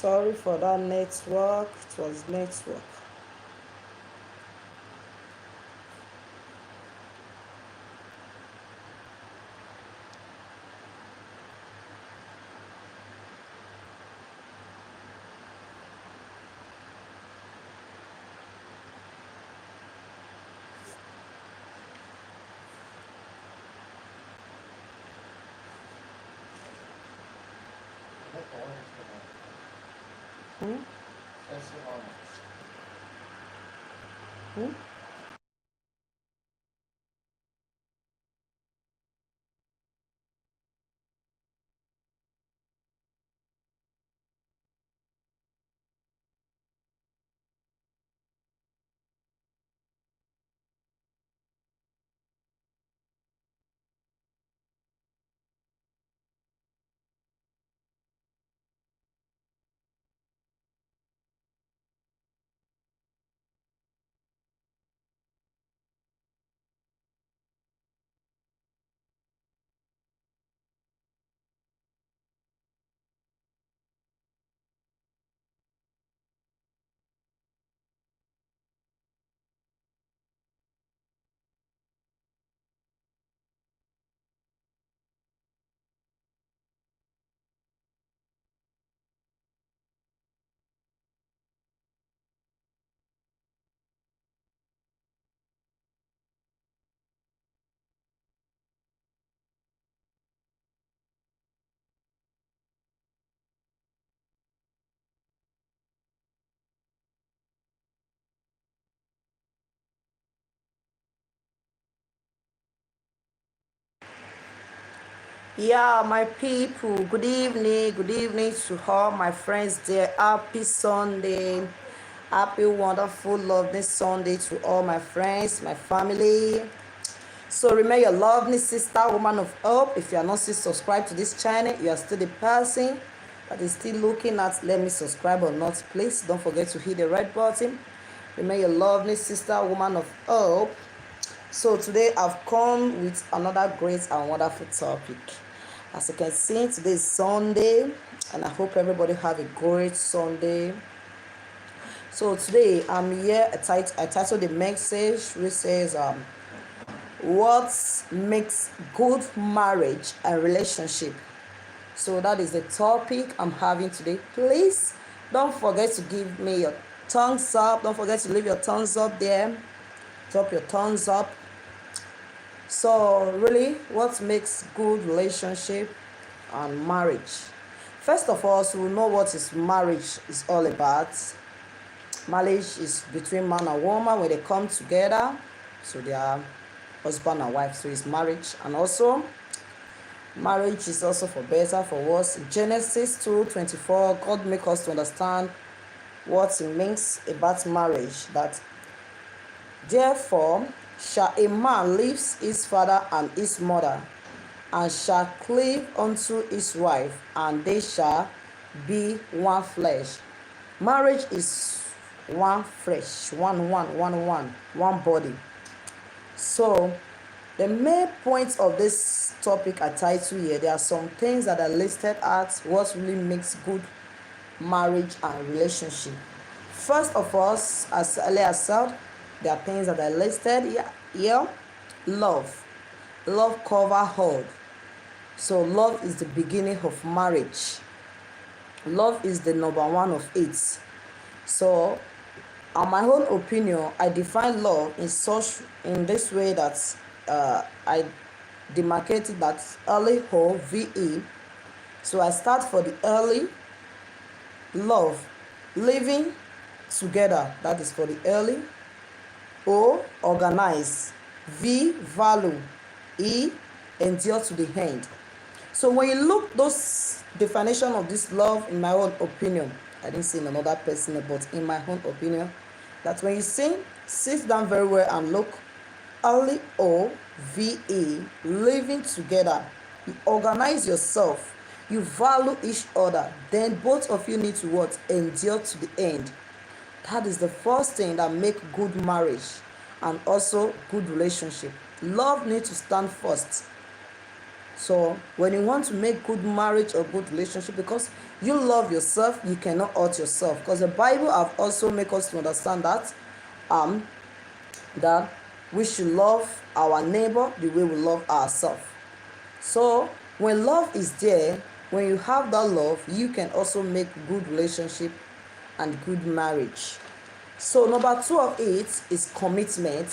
Sorry for that network. It was network. Hmm? Hmm? Yeah, my people, good evening. Good evening to all my friends there. Happy Sunday. Happy, wonderful, lovely Sunday to all my friends, my family. So remember your lovely sister, woman of hope. If you are not still subscribed to this channel, you are still the person that is still looking at let me subscribe or not. Please don't forget to hit the red button. Remember your lovely sister, woman of hope. So today I've come with another great and wonderful topic. As you can see, today is Sunday, and I hope everybody have a great Sunday. So today I'm here. I titled the message which says, "What makes good marriage and relationship?" So that is the topic I'm having today. Please don't forget to give me your thumbs up. Don't forget to leave your thumbs up there. Drop your thumbs up. So really, what makes good relationship and marriage? First of all, so we know what is marriage is all about. Marriage is between man and woman when they come together. So they are husband and wife. So it's marriage. And also, marriage is also for better, for worse. Genesis 2:24, God make us to understand what it means about marriage. That therefore shall a man leave his father and his mother, and shall cleave unto his wife, and they shall be one flesh. Marriage is one flesh, one body. So the main points of this topic are titled here. There are some things that are listed at what really makes good marriage and relationship. First of all, as earlier said, there are things that are listed here. Love. Love cover all. So love is the beginning of marriage. Love is the number one of it. So, on my own opinion, I define love in this way that I demarcated that early or VE. So I start for the early love, living together. That is for the early. O, organize. V, value. E, endure to the end. So when you look those definition of this love, in my own opinion, I didn't see in another person, but in my own opinion, that when you sit down very well and look, LOVE, living together, you organize yourself, you value each other, then both of you need to what? Endure to the end. That is the first thing that make good marriage and also good relationship. Love needs to stand first. So when you want to make good marriage or good relationship, because you love yourself, you cannot hurt yourself. Because the Bible have also make us to understand um that we should love our neighbor the way we love ourselves. So when love is there, when you have that love, you can also make good relationship and good marriage. So number two of it is commitment.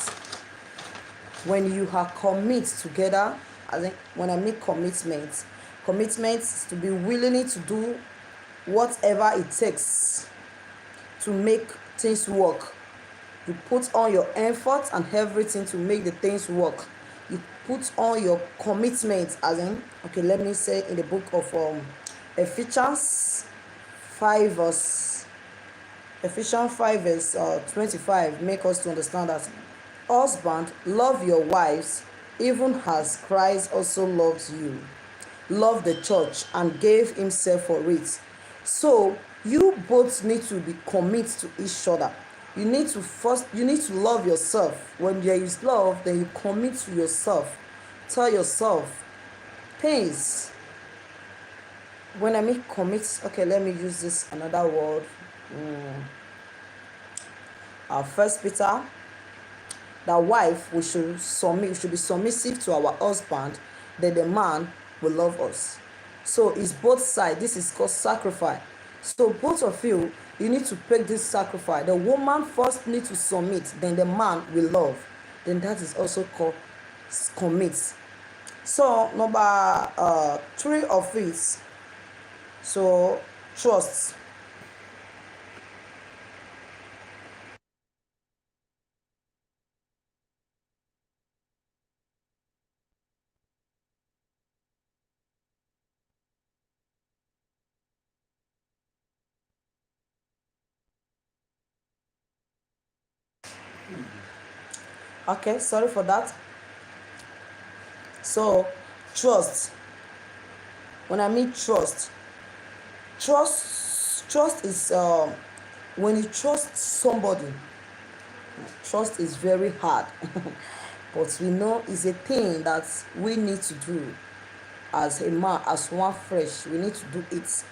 When you are commit together, I think when I make commitment is to be willing to do whatever it takes to make things work. You put on your effort and everything to make the things work. You put on your commitment, as in, okay, let me say in the book of Ephesians 5 verse Ephesians 5 verse 25 make us to understand that husband, love your wives even as Christ also loves you, loved the church and gave himself for it. So you both need to be committed to each other. You need to love yourself. When there is love, then you commit to yourself. Tell yourself things. When I mean commit, okay, let me use this another word. First Peter, that wife, we should be submissive to our husband, then the man will love us. So it's both sides. This is called sacrifice. So both of you need to take this sacrifice. The woman first needs to submit, then the man will love. Then that is also called commit. So number 3 of it, so trust. Okay, sorry for that. So trust. When I mean trust is when you trust somebody. Trust is very hard, but we know it's a thing that we need to do as a man, as one fresh. We need to do it.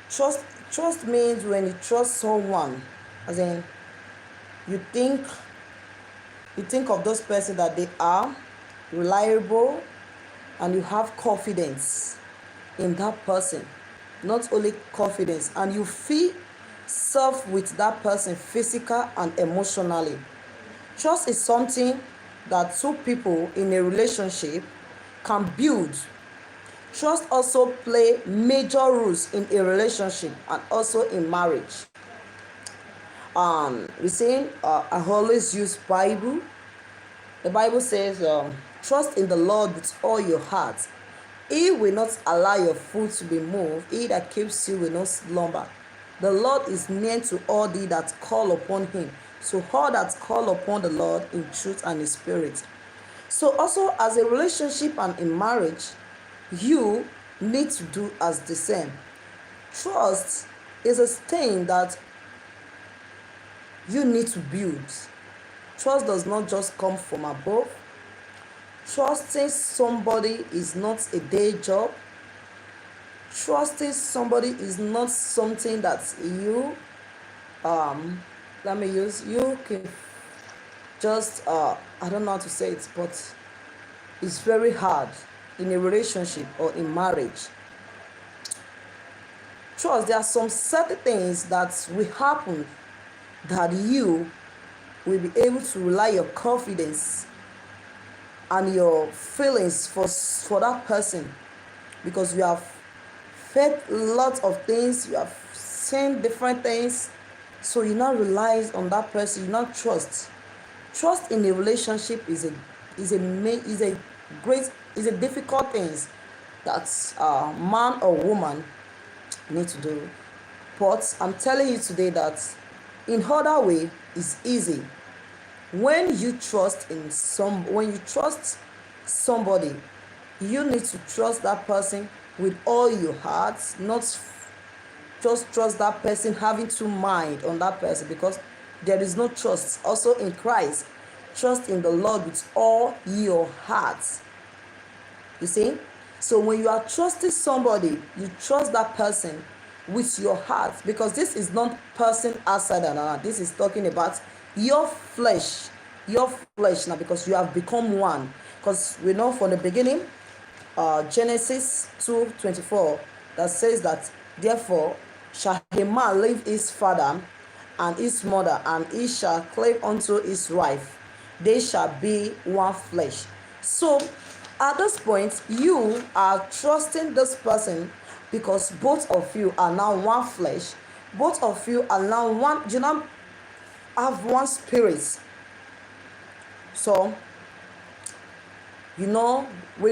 Trust means when you trust someone, as in you think of those person that they are reliable, and you have confidence in that person. Not only confidence, and you feel safe with that person physical and emotionally. Trust is something that two people in a relationship can build. Trust also play major roles in a relationship and also in marriage. We say I always use Bible. The Bible says, trust in the Lord with all your heart. He will not allow your foot to be moved. He that keeps you will not slumber. The Lord is near to all thee that call upon him. So all that call upon the Lord in truth and in spirit. So also as a relationship and in marriage, you need to do as the same. Trust is a thing that you need to build. Trust does not just come from above. Trusting somebody is not a day job. Trusting somebody is not something that you can just I don't know how to say it, but it's very hard in a relationship or in marriage. Trust, there are some certain things that will happen that you will be able to rely your confidence and your feelings for that person, because you have felt lots of things, you have seen different things, so you now rely on that person, you now trust. Trust in a relationship is a difficult thing that man or woman need to do. But I'm telling you today that in other way is easy. When you trust somebody, you need to trust that person with all your heart, not just trust that person having two mind on that person, because there is no trust also in Christ. Trust in the Lord with all your heart. You see? So when you are trusting somebody, you trust that person with your heart, because this is not person outside and another. This is talking about your flesh. Your flesh now, because you have become one. Because we know from the beginning, Genesis 2:24, that says that therefore shall a man leave his father and his mother, and he shall cleave unto his wife. They shall be one flesh. So at this point, you are trusting this person because both of you are now one flesh. Both of you are now one. You now have one spirit. So we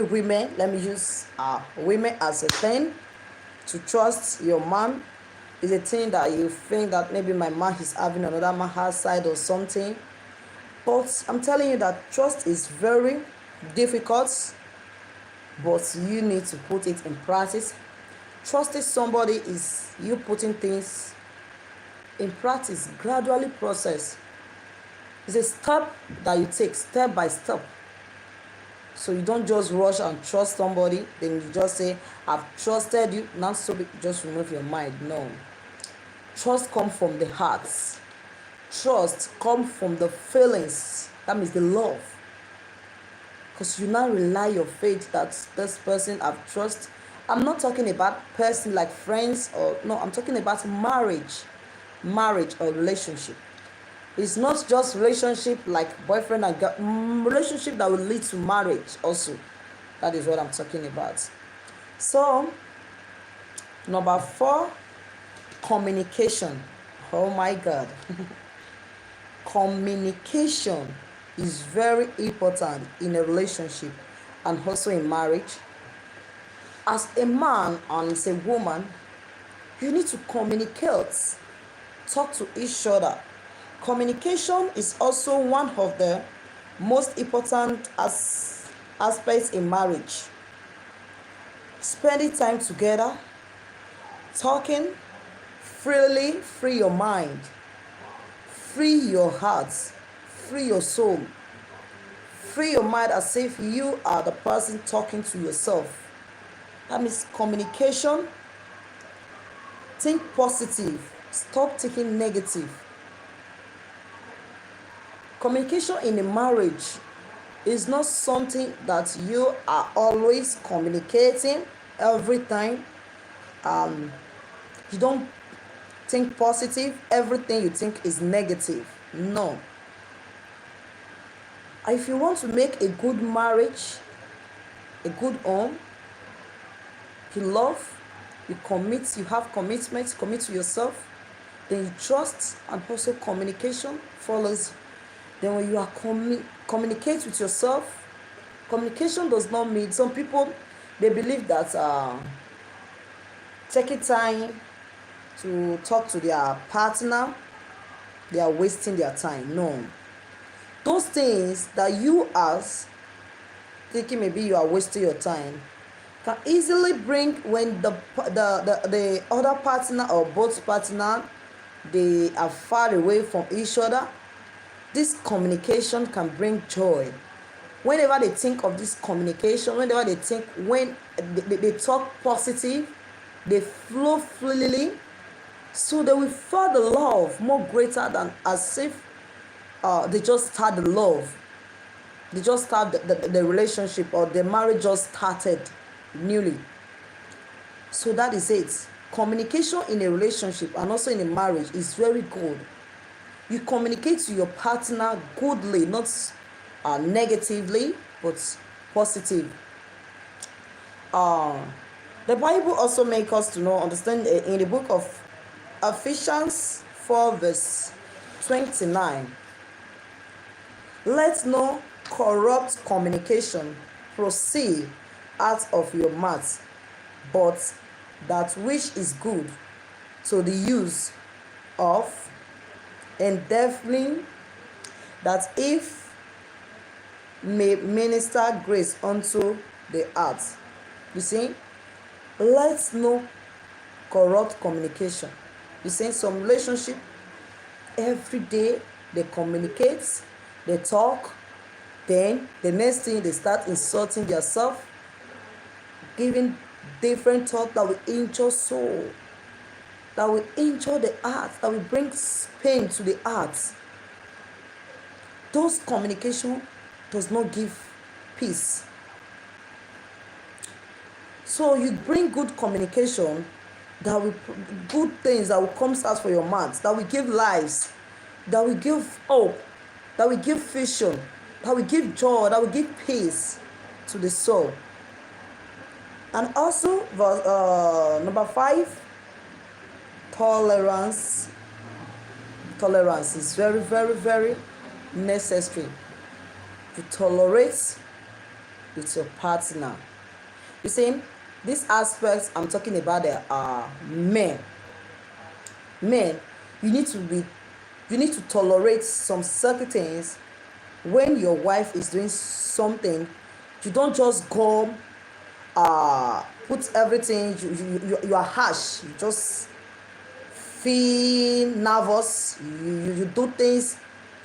women, let me use women as a thing. To trust your man is a thing that you think that maybe my man is having another man outside or something. But I'm telling you that trust is very difficult, but you need to put it in practice. Trusting somebody is you putting things in practice, gradually process. It's a step that you take step by step. So you don't just rush and trust somebody, then you just say, I've trusted you, not so just remove your mind. No. Trust comes from the heart. Trust comes from the feelings. That means the love. Because you now rely your faith that this person I've trust. I'm not talking about person like friends or no, I'm talking about marriage or relationship. It's not just relationship like boyfriend and girl, relationship that will lead to marriage also. That is what I'm talking about. So, number 4, communication. Oh my God. Communication is very important in a relationship and also in marriage. As a man and as a woman, you need to communicate, talk to each other. Communication is also one of the most important aspects in marriage. Spending time together, talking freely, free your mind, free your heart, free your soul, free your mind as if you are the person talking to yourself. That means communication. Think positive, stop thinking negative. Communication in a marriage is not something that you are always communicating every time. You don't think positive, everything you think is negative. No. If you want to make a good marriage, a good home, you love, you commit, you have commitment, commit to yourself, then you trust, and also communication follows. Then when you are communicate with yourself, communication does not mean, some people, they believe that taking time to talk to their partner, they are wasting their time. No. Those things that you as thinking maybe you are wasting your time can easily bring when the other partner or both partner, they are far away from each other. This communication can bring joy. Whenever they think of this communication, whenever they think, when they talk positive, they flow freely, so they will feel the love more greater than as if they just start the love. They just start the relationship, or the marriage just started newly. So that is it. Communication in a relationship and also in a marriage is very good. You communicate to your partner goodly, not negatively, but positive. The Bible also makes us to know, understand in the book of Ephesians 4 verse 29. Let no corrupt communication proceed out of your mouth, but that which is good to the use of endeavoring, that if may minister grace unto the heart. You see, let no corrupt communication. You see, some relationship, every day they communicate, they talk, then the next thing they start insulting themselves, giving different thoughts that will injure soul, that will injure the heart, that will bring pain to the heart. Those communication does not give peace. So you bring good communication, that will good things that will come out for your mouth, that will give lives, that will give hope, that will give vision, that will give joy, that will give peace to the soul. And also number 5, tolerance. Tolerance is very, very, very necessary. To tolerate with your partner. You see, these aspects I'm talking about are men. Men, you need to tolerate some certain things. When your wife is doing something, you don't just go put everything, you are harsh, you just feel nervous, you do things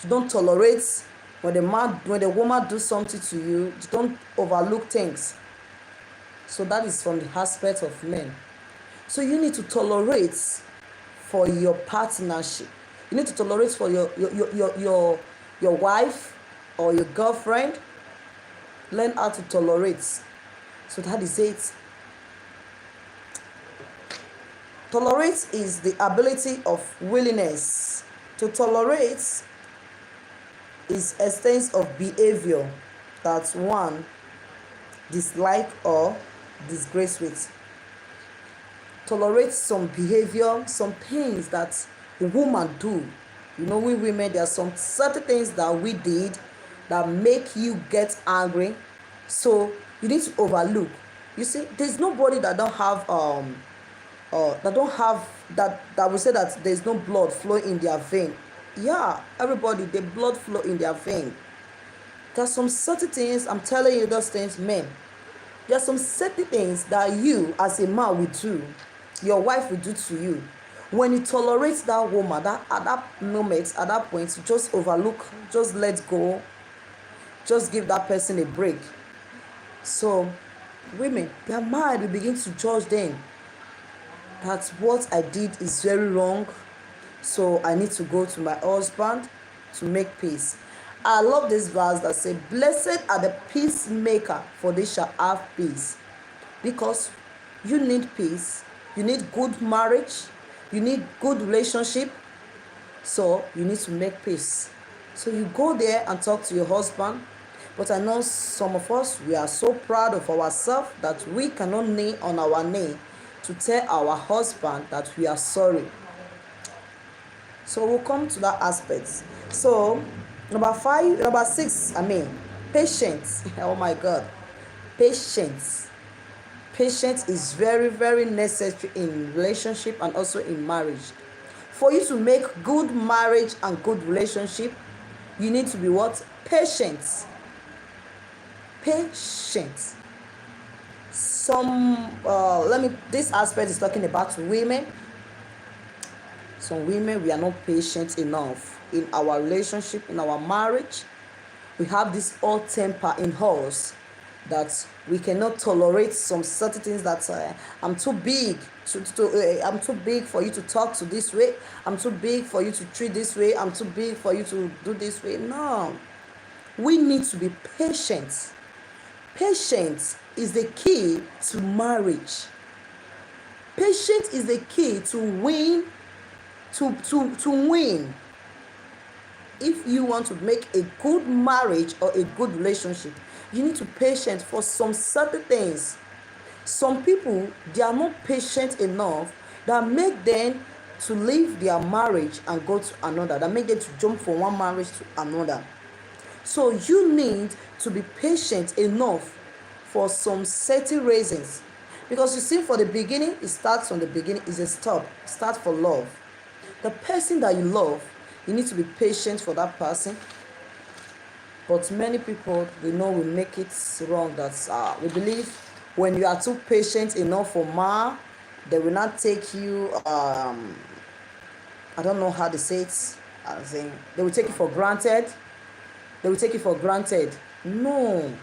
you don't tolerate. When the woman do something to you, you don't overlook things. So that is from the aspect of men. So you need to tolerate for your partnership. You need to tolerate for your wife or your girlfriend. Learn how to tolerate. So that is it. Tolerate is the ability of willingness. To tolerate is a sense of behavior that one dislike or disgrace with. Tolerate some behavior, some things that a woman do. You know, we women, there are some certain things that we did that make you get angry. So you need to overlook. You see, there's nobody that don't have that will say that there's no blood flow in their vein. Yeah, everybody, the blood flow in their vein. There's some certain things, I'm telling you those things, men. There are some certain things that you as a man will do, your wife will do to you. When you tolerate that woman, that at that moment, at that point, you just overlook, just let go, just give that person a break. So women, their mind will begin to judge them that what I did is very wrong, so I need to go to my husband to make peace. I love this verse that says, blessed are the peacemaker, for they shall have peace. Because you need peace, you need good marriage, you need good relationship, so you need to make peace. So you go there and talk to your husband. But I know some of us, we are so proud of ourselves that we cannot kneel on our knee to tell our husband that we are sorry. So we'll come to that aspect. So number 6, patience. Oh my God, patience. Patience is very, very necessary in relationship and also in marriage. For you to make good marriage and good relationship, you need to be what? Patient. Patient. This aspect is talking about women. Some women, we are not patient enough in our relationship, in our marriage. We have this hot temper in us that we cannot tolerate some certain things that I'm too big I'm too big for you to talk to this way. I'm too big for you to treat this way. I'm too big for you to do this way. No. We need to be patient. Patience is the key to marriage. Patience is the key to win. To win. If you want to make a good marriage or a good relationship, you need to be patient for some certain things. Some people, they are not patient enough, that make them to leave their marriage and go to another, that make them to jump from one marriage to another. So you need to be patient enough for some certain reasons. Because you see, for the beginning, it starts from the beginning, is a start for love. The person that you love, you need to be patient for that person. But many people, we know we make it wrong. That we believe when you are too patient enough for man, they will not take you. I don't know how to say it. I think they will take you for granted. They will take you for granted. No,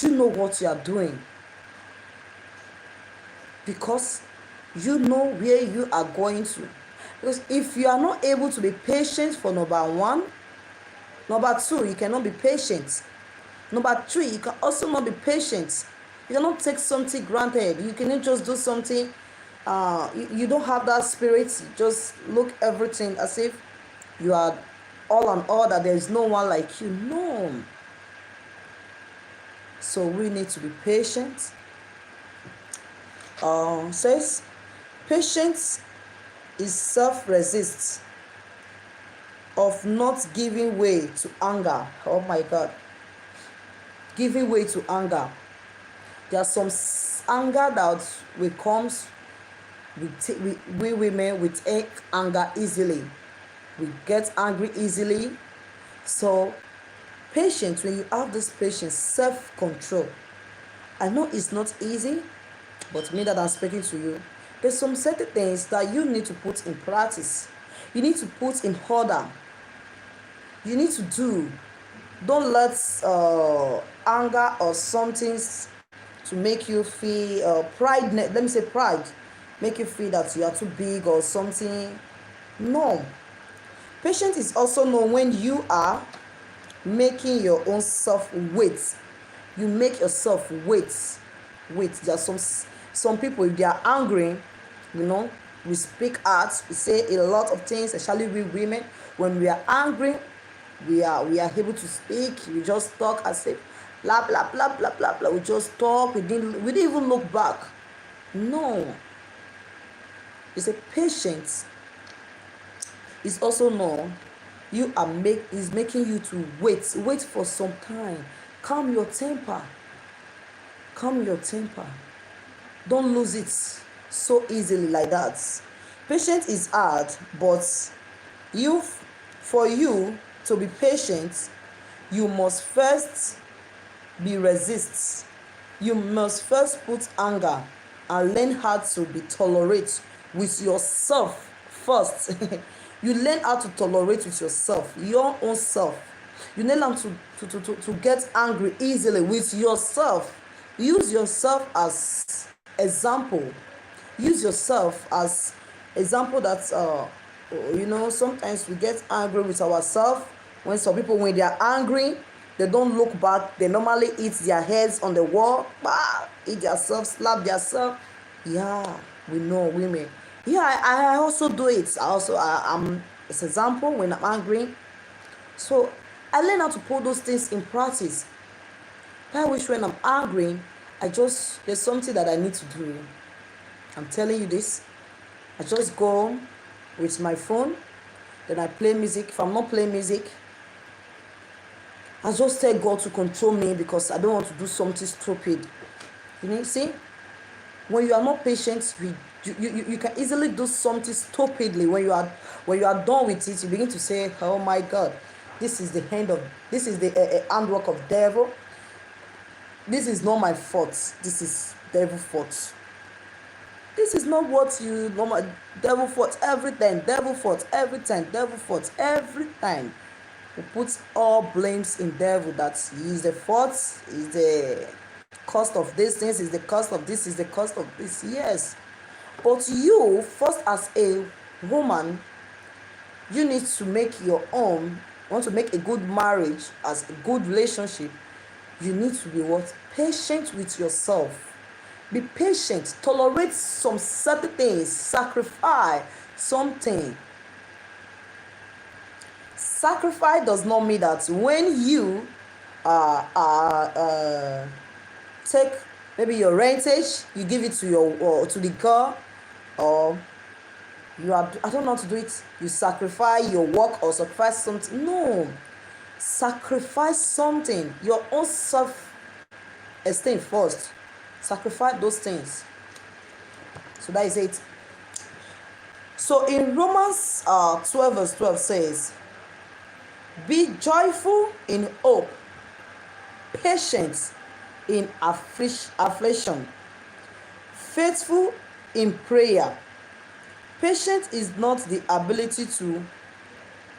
you know what you are doing. because you know where you are going to. Because if you are not able to be patient for number one, number two, you cannot be patient. Number three, you can also not be patient. You cannot take something granted. You cannot just do something. You don't have that spirit. Just look everything as if you are all and all, that there is no one like you. No. So we need to be patient. Says patience is self-resist of not giving way to anger. Oh my God. Giving way to anger. There are some anger that we comes, we women, we take anger easily. We get angry easily. So patience, when you have this patience, self-control. I know it's not easy, but me that I'm speaking to you, there's some certain things that you need to put in practice. You need to put in order. You need to do. Don't let anger or something to make you feel pride. Let me say pride, make you feel that you are too big or something. No. Patience is also known when you are making your own self wait. You make yourself wait. There are some people, if they are angry, we speak out, we say a lot of things, especially we women. When we are angry, we are able to speak. We just talk as if blah blah blah blah blah blah. We just talk. We didn't even look back. No. It's a patience. It's also known is making you to wait for some time. Calm your temper. Don't lose it so easily like that. Patience is hard, but for you to be patient, you must first be resist. You must first put anger and learn how to be tolerate with yourself first. You learn how to tolerate with yourself, your own self. You learn how to get angry easily with yourself. Use yourself as example. Use yourself as example that sometimes we get angry with ourselves. When some people, when they are angry, they don't look back. They normally hit their heads on the wall, hit themselves, slap themselves. Yeah, we know women. Yeah, I also do it. I'm as example when I'm angry. So I learn how to put those things in practice. I wish when I'm angry, there's something that I need to do. I'm telling you this. I just go with my phone, then I play music. If I'm not playing music, I just tell God to control me, because I don't want to do something stupid. See, when you are not patient, you can easily do something stupidly. When you are done with it, you begin to say, oh my God, this is the handwork of devil. This is not my fault. This is devil fault. This is not what you normal. Devil fault every time. Devil fault every time. Devil fault every time. We put all blames in devil. That he is the fault. Is the cost of these things. Is the cost of this. Is the cost of this. Yes, but you first, as a woman, you need to make your own. Want to make a good marriage, as a good relationship. You need to be what? Patient with yourself. Be patient. Tolerate some certain things. Sacrifice something. Sacrifice does not mean that when you take maybe your rentage, you give it to to the girl, or I don't know how to do it. You sacrifice your work or sacrifice something. No. Sacrifice something. Your own self-esteem first. Sacrifice those things. So that is it. So in Romans 12 verse 12 says, be joyful in hope, patient in affliction, faithful in prayer. Patience is not the ability to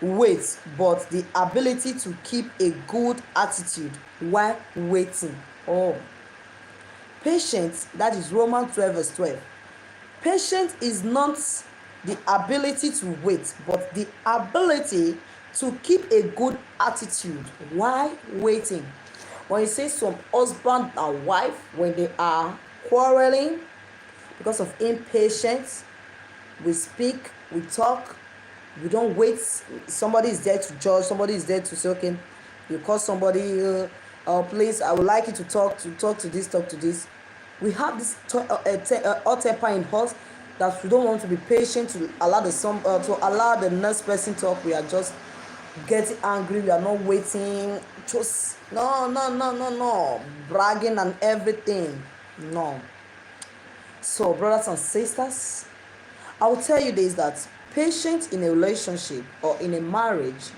wait, but the ability to keep a good attitude while waiting. Patience, that is Romans 12 verse 12. Patience is not the ability to wait, but the ability to keep a good attitude while waiting. When you say some husband and wife, when they are quarreling because of impatience, we speak, we talk, we don't wait. Somebody is there to judge, somebody is there to say, okay, you call somebody, please, I would like you to talk to this, talk to this. We have this hot temper in us that we don't want to be patient to allow the next person talk. We are just getting angry, we are not waiting, just no, bragging and everything. No. So brothers and sisters, I will tell you this, that patience in a relationship or in a marriage,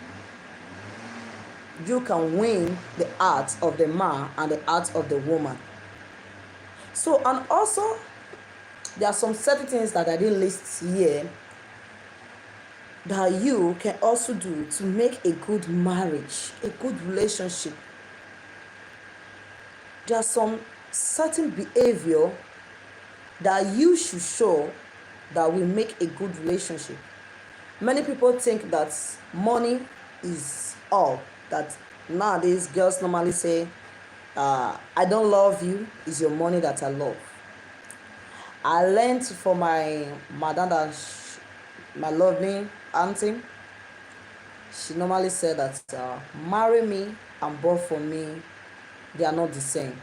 you can win the heart of the man and the heart of the woman. So, and also there are some certain things that I didn't list here that you can also do to make a good marriage, a good relationship. There are some certain behavior that you should show that will make a good relationship. Many people think that money is all. That nowadays girls normally say, I don't love you, it's your money that I love. I learned from my madam, my lovely auntie. She normally said that marry me and born for me, they are not the same.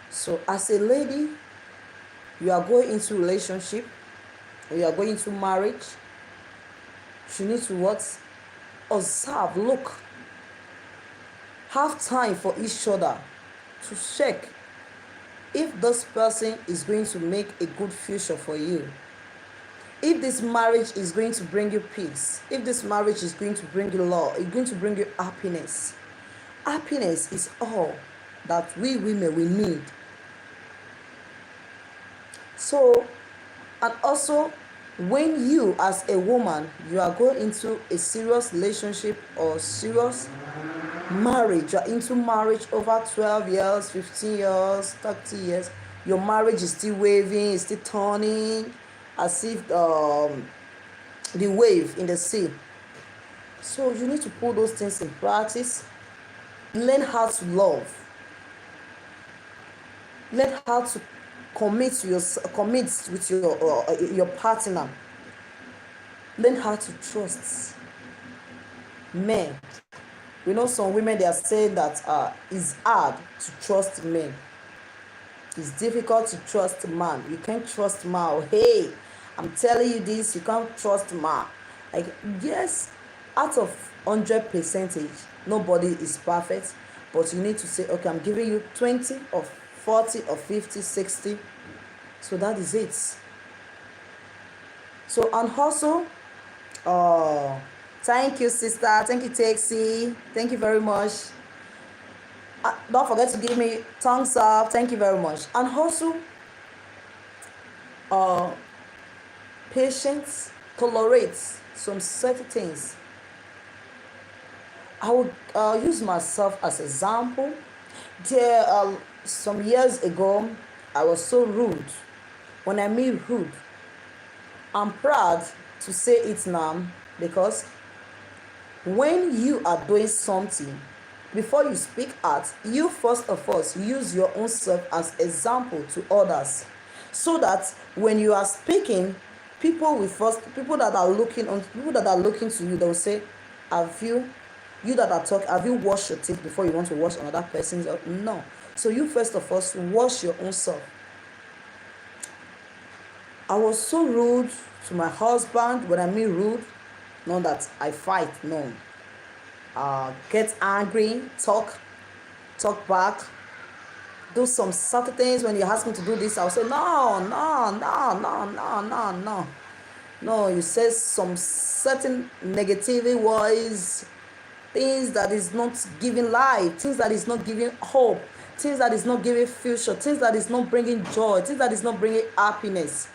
So as a lady, you are going into relationship, or you are going into marriage, you need to what? Observe, look, have time for each other to check if this person is going to make a good future for you, if this marriage is going to bring you peace, if this marriage is going to bring you love, it's going to bring you happiness. Happiness is all that we women we need. So, and also, when you as a woman, you are going into a serious relationship or serious marriage, you are into marriage over 12 years, 15 years, 30 years, your marriage is still waving, it's still turning as if the wave in the sea. So you need to put those things in practice. Learn how to love. Learn how to commit with your partner. Learn how to trust. Men, we know some women, they are saying that it's hard to trust men. It's difficult to trust man. You can't trust man. Hey, I'm telling you this, you can't trust man. Like, yes, out of 100%, nobody is perfect, but you need to say, okay, I'm giving you 20 or 40 or 50, 60. So that is it. So, and also, thank you, sister. Thank you, Taxi. Thank you very much. Don't forget to give me thumbs up. Thank you very much. And also, patience tolerates some certain things. I will use myself as example. There, some years ago, I was so rude. When I mean rude, I'm proud to say it now, because when you are doing something, before you speak out, you first of all use your own self as example to others, so that when you are speaking, people that are looking to you, they will say, have you that are talking, have you washed your teeth before you want to wash another person's? No. So you first of all wash your own self. I was so rude to my husband. When I mean rude, not that I fight, no. Get angry, talk back, do some certain things. When you ask me to do this, I'll say, no. No, you say some certain negative words, things that is not giving life, things that is not giving hope, things that is not giving future, things that is not bringing joy, things that is not bringing happiness.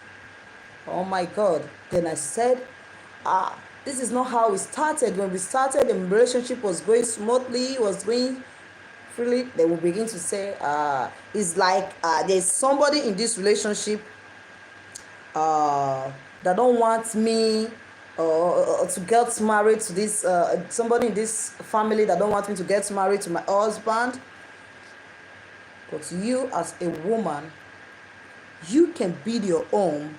Oh my God. Then I said, this is not how we started. When we started, the relationship was going smoothly, was going freely. They will begin to say, it's like there's somebody in this relationship uh, that don't want me to get married to this somebody in this family that don't want me to get married to my husband. But you as a woman, you can build your home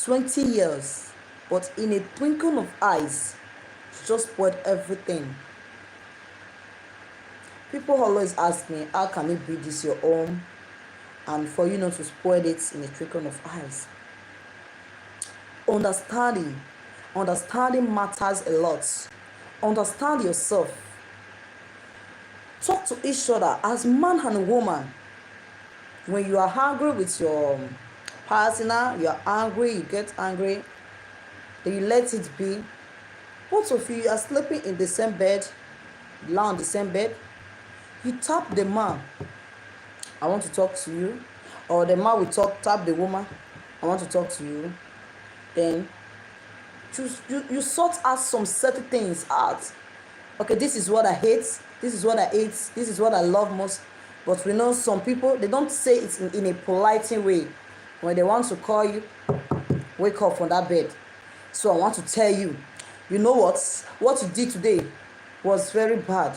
20 years, but in a twinkle of eyes, just spoiled everything. People always ask me, how can you build this your home and for you not to spoil it in a twinkle of eyes? Understanding matters a lot. Understand yourself. Talk to each other as man and woman. When you are angry with your partner, you are angry, you get angry, then you let it be. Both of you are sleeping in the same bed, lie on the same bed. You tap the man, I want to talk to you. Or the man will tap the woman, I want to talk to you. Then you sort out some certain things out. Okay, this is what I hate, this is what I hate, this is what I love most. But we know some people, they don't say it in a polite way. When they want to call you, wake up from that bed. So I want to tell you, you know what you did today was very bad.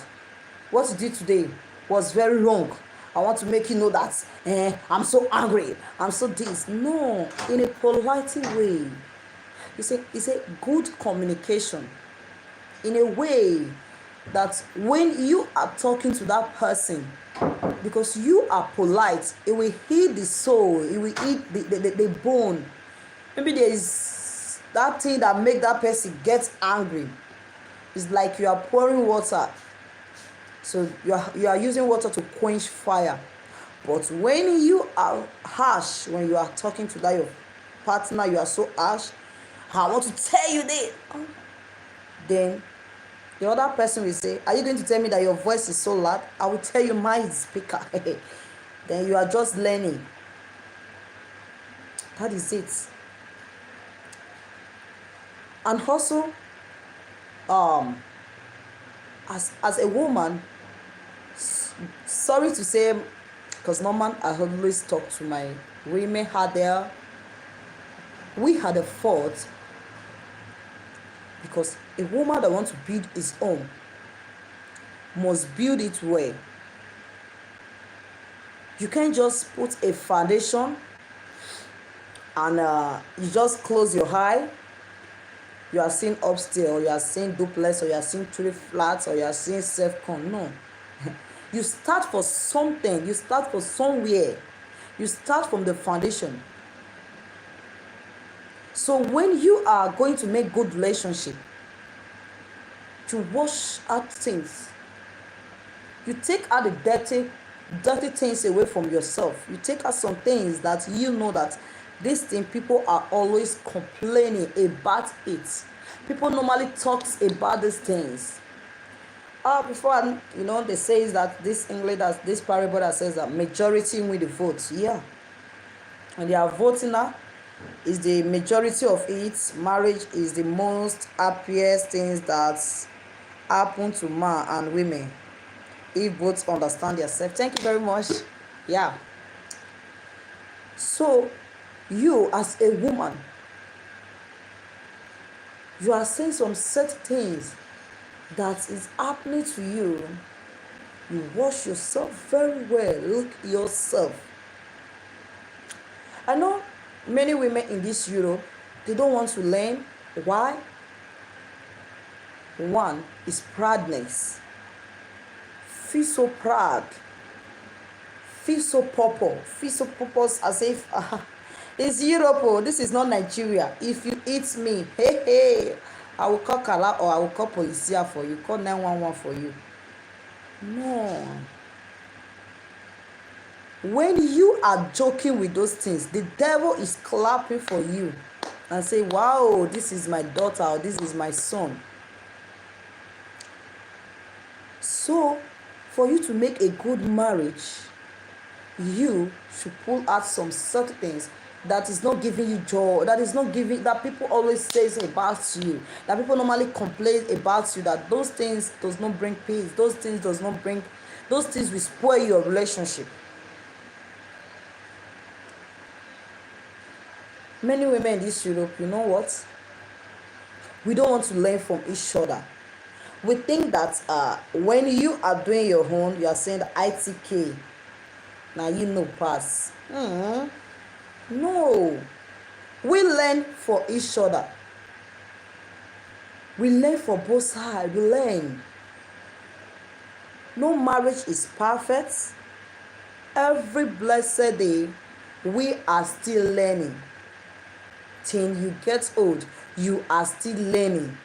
What you did today was very wrong. I want to make you know that I'm so angry, I'm so this. No, in a polite way. It's a good communication. In a way that when you are talking to that person, because you are polite, it will heal the soul, it will eat the bone. Maybe there is that thing that make that person get angry. It's like you are pouring water, so you are using water to quench fire. But when you are harsh, when you are talking to that your partner, you are so harsh, I want to tell you this, then the other person will say, are you going to tell me that your voice is so loud? I will tell you my speaker. Then you are just learning. That is it. And also, as a woman, sorry to say, because normal I always talk to my women out there, we had a fault, because a woman that wants to build his own must build it well. You can't just put a foundation and you just close your eye. You are seeing upstairs, or you are seeing duplex, or you are seeing 3 flats, or you are seeing self-con. No. You start for something. You start for somewhere. You start from the foundation. So when you are going to make good relationship, you wash out things. You take out the dirty things away from yourself. You take out some things that you know that this thing people are always complaining about it. People normally talk about these things. Before they say that this English, that this parable that says that majority win the vote. Yeah, and they are voting now. Is the majority of it. Marriage is the most happiest things that happen to man and women if both understand themselves. Thank you very much. Yeah. So you as a woman, you are saying some certain things that is happening to you. You wash yourself very well. Look yourself. I know many women in this Europe, they don't want to learn. Why? One is proudness. Feel so proud. Feel so purple. Feel so purpose as if it's Europe. Oh, this is not Nigeria. If you eat me, hey, I will call Kala or I will call Policia for you. Call 911 for you. No. When you are joking with those things, the devil is clapping for you and say, wow, this is my daughter or this is my son. So, for you to make a good marriage, you should pull out some certain things that is not giving you joy, that people always say about you, that people normally complain about you, that those things does not bring peace, those things will spoil your relationship. Many women in this Europe, you know what? We don't want to learn from each other. We think that when you are doing your own, you are saying ITK. Now you know pass. No. We learn for each other. We learn for both sides. We learn. No marriage is perfect. Every blessed day, we are still learning. Till you get old, you are still learning.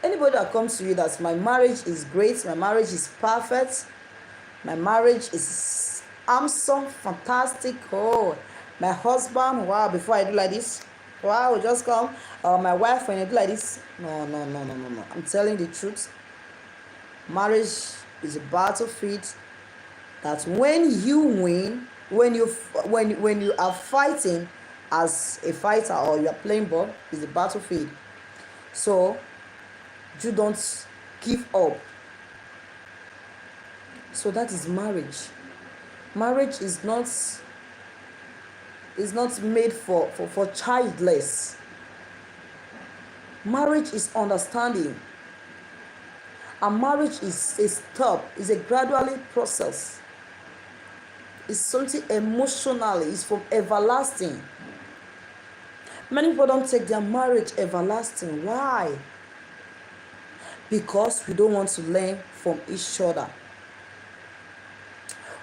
Anybody that comes to you that my marriage is great, my marriage is perfect, my marriage is awesome, fantastic, oh, my husband, wow, before I do like this, wow, just come, my wife, when I do like this, no, I'm telling the truth. Marriage is a battlefield that when you win, when you are fighting as a fighter or you are playing ball, is a battlefield. So you don't give up. So that is marriage. Marriage is not made for childless. Marriage is understanding. And marriage is a step, is a gradually process. It's something emotionally, it's from everlasting. Many people don't take their marriage everlasting. Why? Because we don't want to learn from each other.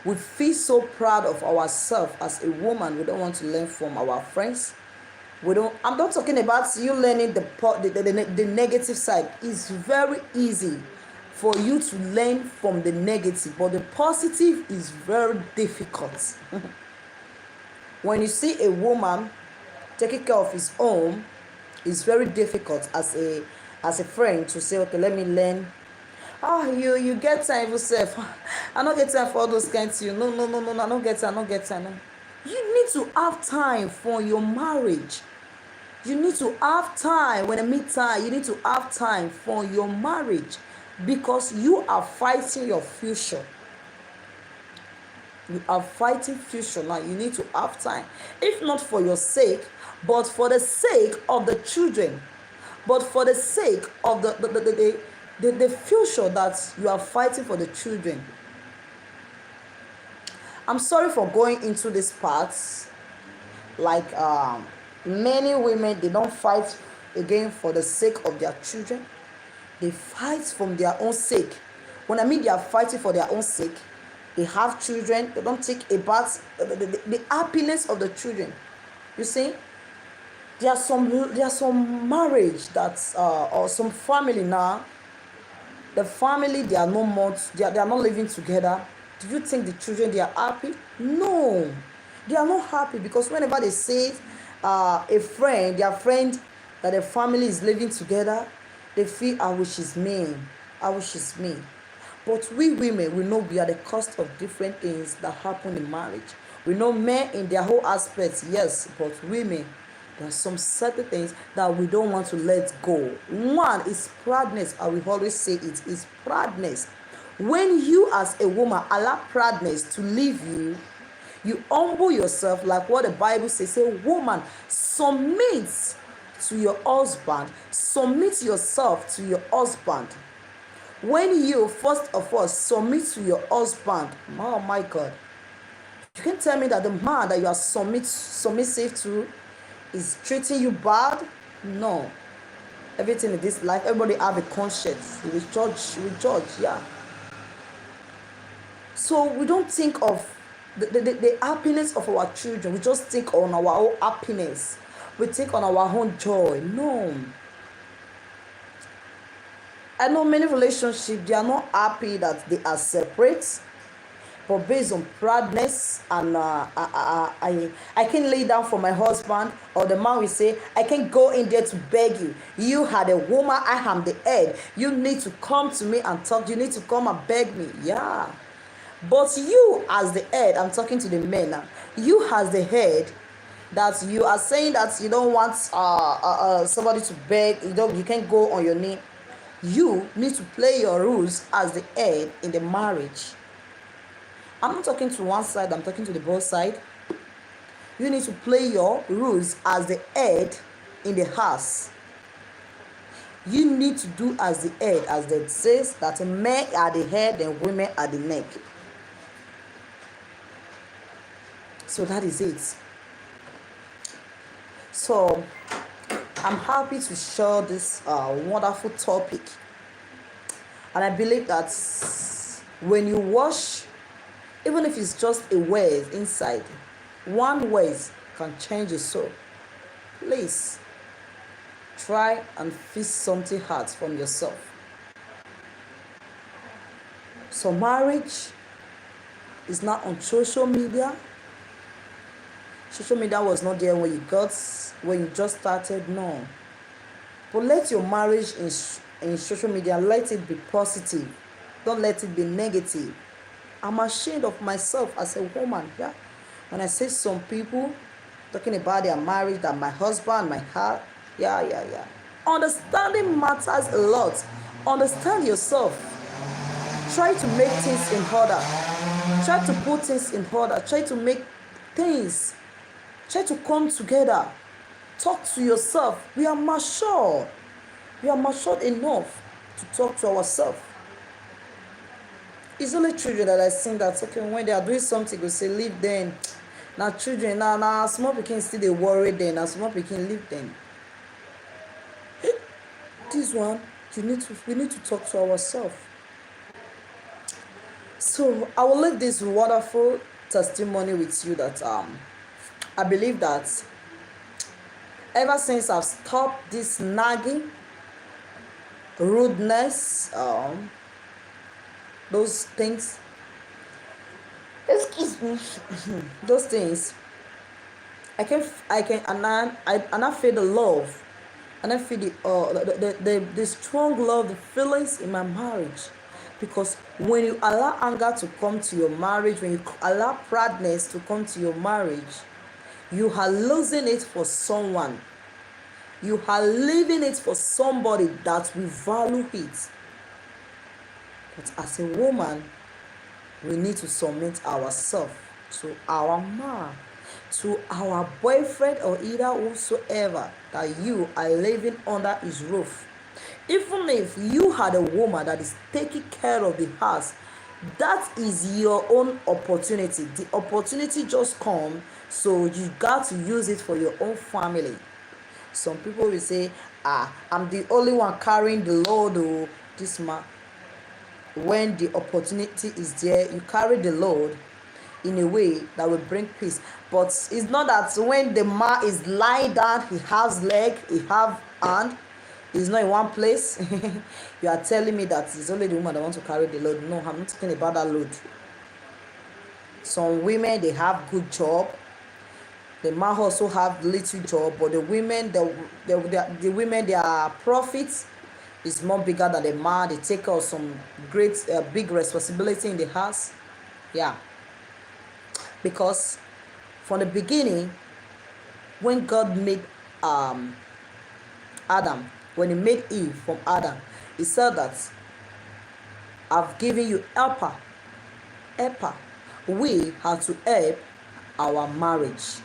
We feel so proud of ourselves as a woman. We don't want to learn from our friends. I'm not talking about you learning the negative side. It's very easy for you to learn from the negative, but the positive is very difficult. When you see a woman taking care of his own, it's very difficult as a friend to say, okay, let me learn. You get time yourself. I don't get time for all those kinds of you. No, I don't get time. No. You need to have time for your marriage. You need to have time. When I meet time, you need to have time for your marriage, because you are fighting your future. You are fighting future now. You need to have time, if not for your sake, but for the sake of the children, but for the sake of the future that you are fighting for the children. I'm sorry for going into this part. Like many women, they don't fight again for the sake of their children. They fight from their own sake. When I mean they are fighting for their own sake, they have children, they don't think about the happiness of the children. You see, there are some marriage that or some family now. The family, they are no more, they are not living together. Do you think the children, they are happy? No, they are not happy, because whenever they see their friend that the family is living together, they feel, I wish it's me. But we women, we know we are the cost of different things that happen in marriage. We know men in their whole aspects, yes, but women, there are some certain things that we don't want to let go. One is proudness. I will always say it is proudness. When you as a woman allow proudness to leave you, you humble yourself, like what the Bible says. Say, woman, submit to your husband. Submit yourself to your husband. When you, first of all, submit to your husband, oh my God, you can tell me that the man that you are submissive to is treating you bad? No. Everything in this life, everybody have a conscience. We judge, yeah. So we don't think of the happiness of our children. We just think on our own happiness. We think on our own joy. No. I know many relationships, they are not happy that they are separate, but based on proudness, and I can lay down for my husband, or the man will say, I can go in there to beg you. You are the woman, I am the head. You need to come to me and talk. You need to come and beg me. Yeah. But you as the head, I'm talking to the men now. You as the head, that you are saying that you don't want somebody to beg. You can't go on your knee. You need to play your rules as the head in the marriage. I'm not talking to one side, I'm talking to the both side. You need to play your roles as the head in the house. You need to do as the head, as it says that men are the head and women are the neck. So that is it. So I'm happy to share this wonderful topic. And I believe that when you wash, even if it's just a word inside, one word can change your soul. Please try and fix something hard from yourself. So marriage is not on social media. Social media was not there when you just started. No. But let your marriage in social media, let it be positive. Don't let it be negative. I'm ashamed of myself as a woman. Yeah. When I see some people talking about their marriage, that my husband, my heart, yeah. Understanding matters a lot. Understand yourself. Try to make things in order. Try to put things in order. Try to make things. Try to come together. Talk to yourself. We are mature. We are matured enough to talk to ourselves. It's only children that I think that, okay, when they are doing something, we say, leave them. Now children, now small pikin still they worry them. Now small pikin leave them. This one, we need to talk to ourselves. So I will leave this wonderful testimony with you that I believe that ever since I've stopped this nagging, rudeness, those things, excuse me, those things, I feel the love, and I feel the strong love, the feelings in my marriage. Because when you allow anger to come to your marriage, when you allow proudness to come to your marriage, you are losing it for someone. You are leaving it for somebody that will value it. But as a woman, we need to submit ourselves to our man, to our boyfriend, or either whosoever that you are living under his roof. Even if you had a woman that is taking care of the house, that is your own opportunity. The opportunity just come, so you got to use it for your own family. Some people will say, I'm the only one carrying the load. Oh, this man. When the opportunity is there, you carry the load in a way that will bring peace. But it's not that when the man is lying down, he has leg, he have hand, he's not in one place. You are telling me that it's only the woman that wants to carry the load. No, I'm not talking about that load. Some women, they have good job. The man also have little job, but the women, the women, their profits is more bigger than the man. They take out some great, big responsibility in the house. Yeah. Because from the beginning, when God made Adam, when he made Eve from Adam, he said that I've given you helper. We have to help our marriage.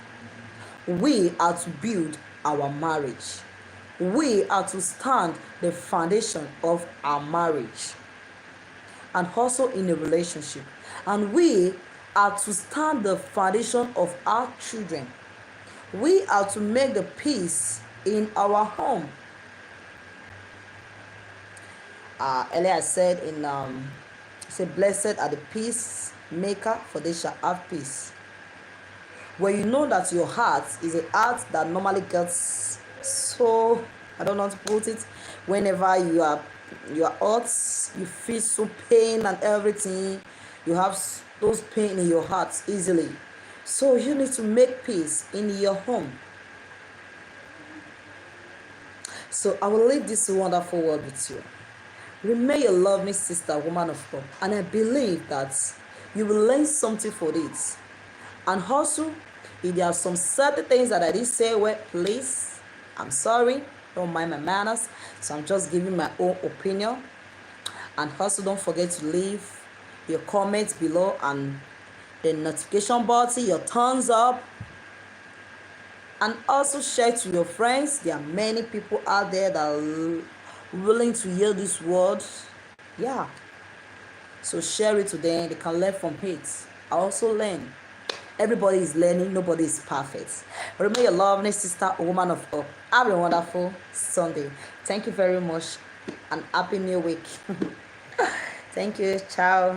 We are to build our marriage. We are to stand the foundation of our marriage, and also in a relationship. And we are to stand the foundation of our children. We are to make the peace in our home. Earlier I said say, blessed are the peacemaker, for they shall have peace. When you know that your heart is a heart that normally gets so, I don't know how to put it, whenever you are hurt, you feel so pain and everything, you have those pain in your heart easily. So you need to make peace in your home. So I will leave this wonderful word with you. Remain a loving sister, woman of God, and I believe that you will learn something for it. And also, if there are some certain things that I didn't say, well, please, I'm sorry, don't mind my manners. So I'm just giving my own opinion. And also, don't forget to leave your comments below and the notification button, your thumbs up, And also share to your friends. There are many people out there that are willing to hear this word. Yeah. So share it to them. They can learn from it. I also learn. Everybody is learning. Nobody is perfect. Remember your lovely sister, woman of God. Have a wonderful Sunday. Thank you very much and happy new week. Thank you. Ciao.